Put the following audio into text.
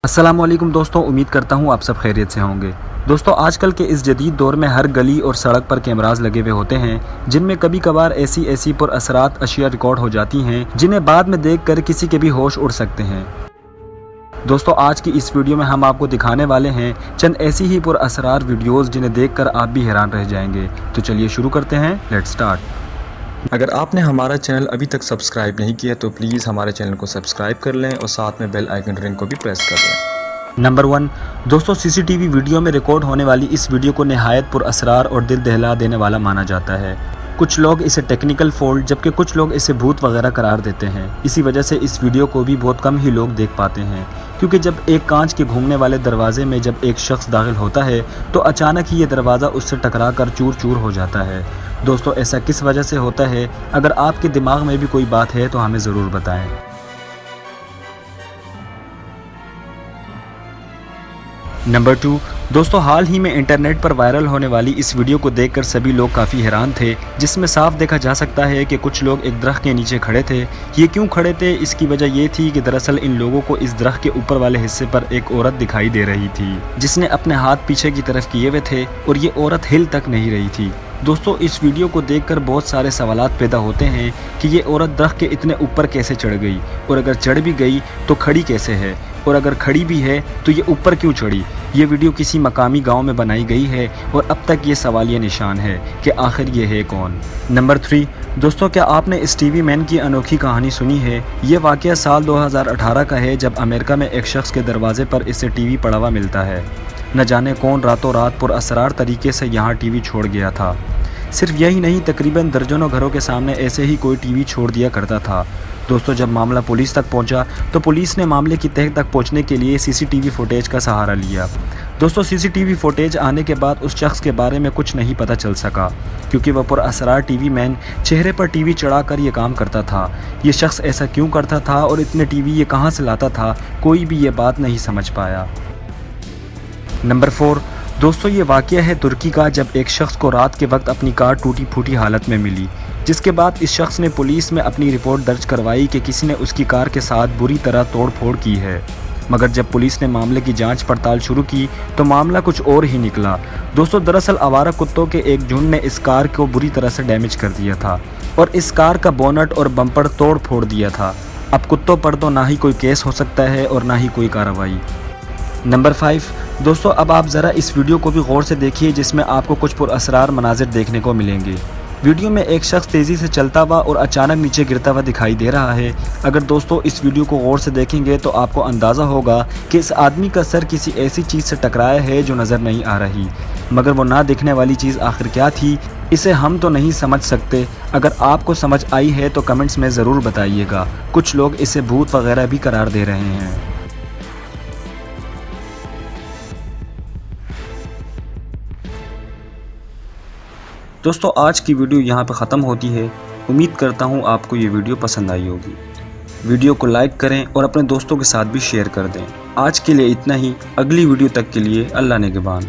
अस्सलामुअलैकुम दोस्तों, उम्मीद करता हूँ आप सब खैरियत से होंगे। दोस्तों, आजकल के इस जदीद दौर में हर गली और सड़क पर कैमरास लगे हुए होते हैं जिनमें कभी कभार ऐसी पुरअसरात अशिया रिकॉर्ड हो जाती हैं जिन्हें बाद में देखकर किसी के भी होश उड़ सकते हैं। दोस्तों, आज की इस वीडियो में हम आपको दिखाने वाले हैं चंद ऐसी ही पुरअसरार वीडियोज़ जिन्हें देखकर आप भी हैरान रह जाएंगे। तो चलिए शुरू करते हैं, लेट्स स्टार्ट। अगर आपने हमारा चैनल अभी तक सब्सक्राइब नहीं किया तो प्लीज़ हमारे चैनल को सब्सक्राइब कर लें और साथ में बेल आइकन रिंग को भी प्रेस कर लें। नंबर 1 दोस्तों, सीसीटीवी वीडियो में रिकॉर्ड होने वाली इस वीडियो को निहायत पुरअसरार और दिल दहला देने वाला माना जाता है। कुछ लोग इसे टेक्निकल फॉल्ट जबकि कुछ लोग इसे भूत वगैरह करार देते हैं। इसी वजह से इस वीडियो को भी बहुत कम ही लोग देख पाते हैं, क्योंकि जब एक कांच के घूमने वाले दरवाजे में जब एक शख्स दाखिल होता है तो अचानक ही ये दरवाज़ा उससे टकरा कर चूर चूर हो जाता है। दोस्तों, ऐसा किस वजह से होता है? अगर आपके दिमाग में भी कोई बात है तो हमें ज़रूर बताएं। नंबर 2 दोस्तों, हाल ही में इंटरनेट पर वायरल होने वाली इस वीडियो को देखकर सभी लोग काफ़ी हैरान थे, जिसमें साफ देखा जा सकता है कि कुछ लोग एक दरख्त के नीचे खड़े थे। ये क्यों खड़े थे? इसकी वजह ये थी कि दरअसल इन लोगों को इस दरख्त के ऊपर वाले हिस्से पर एक औरत दिखाई दे रही थी जिसने अपने हाथ पीछे की तरफ किए हुए थे और ये औरत हिल तक नहीं रही थी। दोस्तों, इस वीडियो को देखकर बहुत सारे सवालात पैदा होते हैं कि ये औरत दरख्त के इतने ऊपर कैसे चढ़ गई, और अगर चढ़ भी गई तो खड़ी कैसे है, और अगर खड़ी भी है तो ये ऊपर क्यों चढ़ी। ये वीडियो किसी मकामी गांव में बनाई गई है और अब तक ये सवालिया निशान है कि आखिर ये है कौन। नंबर 3 दोस्तों, क्या आपने इस टीवी मैन की अनोखी कहानी सुनी है? ये वाक़या साल 2018 का है, जब अमेरिका में एक शख्स के दरवाजे पर इसे टीवी पड़ा हुआ मिलता है। न जाने कौन रातों रात पुरअसरार तरीके से यहाँ टीवी छोड़ गया था। सिर्फ यही नहीं, तकरीबन दर्जनों घरों के सामने ऐसे ही कोई टीवी छोड़ दिया करता था। दोस्तों, जब मामला पुलिस तक पहुंचा तो पुलिस ने मामले की तह तक पहुंचने के लिए सीसीटीवी फुटेज का सहारा लिया। दोस्तों, सीसीटीवी फुटेज आने के बाद उस शख्स के बारे में कुछ नहीं पता चल सका, क्योंकि वह पुरअसरार टीवी मैन चेहरे पर टीवी चढ़ाकर ये काम करता था। ये शख्स ऐसा क्यों करता था और इतने टीवी ये कहाँ से लाता था, कोई भी ये बात नहीं समझ पाया। नंबर 4 दोस्तों, ये वाक़या है तुर्की का, जब एक शख्स को रात के वक्त अपनी कार टूटी फूटी हालत में मिली, जिसके बाद इस शख्स ने पुलिस में अपनी रिपोर्ट दर्ज करवाई कि किसी ने उसकी कार के साथ बुरी तरह तोड़ फोड़ की है। मगर जब पुलिस ने मामले की जांच पड़ताल शुरू की तो मामला कुछ और ही निकला। दोस्तों, दरअसल आवारा कुत्तों के एक झुंड ने इस कार को बुरी तरह से डैमेज कर दिया था और इस कार का बोनट और बम्पर तोड़ फोड़ दिया था। अब कुत्तों पर तो ना ही कोई केस हो सकता है और ना ही कोई कार्रवाई। नंबर 5 दोस्तों, अब आप ज़रा इस वीडियो को भी गौर से देखिए, जिसमें आपको कुछ पुरअसरार मनाजिर देखने को मिलेंगे। वीडियो में एक शख्स तेज़ी से चलता हुआ और अचानक नीचे गिरता हुआ दिखाई दे रहा है। अगर दोस्तों इस वीडियो को गौर से देखेंगे तो आपको अंदाज़ा होगा कि इस आदमी का सर किसी ऐसी चीज़ से टकराया है जो नज़र नहीं आ रही, मगर वो ना दिखने वाली चीज़ आखिर क्या थी, इसे हम तो नहीं समझ सकते। अगर आपको समझ आई है तो कमेंट्स में ज़रूर बताइएगा। कुछ लोग इसे भूत वगैरह भी करार दे रहे हैं। दोस्तों, आज की वीडियो यहाँ पर ख़त्म होती है। उम्मीद करता हूँ आपको ये वीडियो पसंद आई होगी। वीडियो को लाइक करें और अपने दोस्तों के साथ भी शेयर कर दें। आज के लिए इतना ही। अगली वीडियो तक के लिए अल्लाह निगहबान।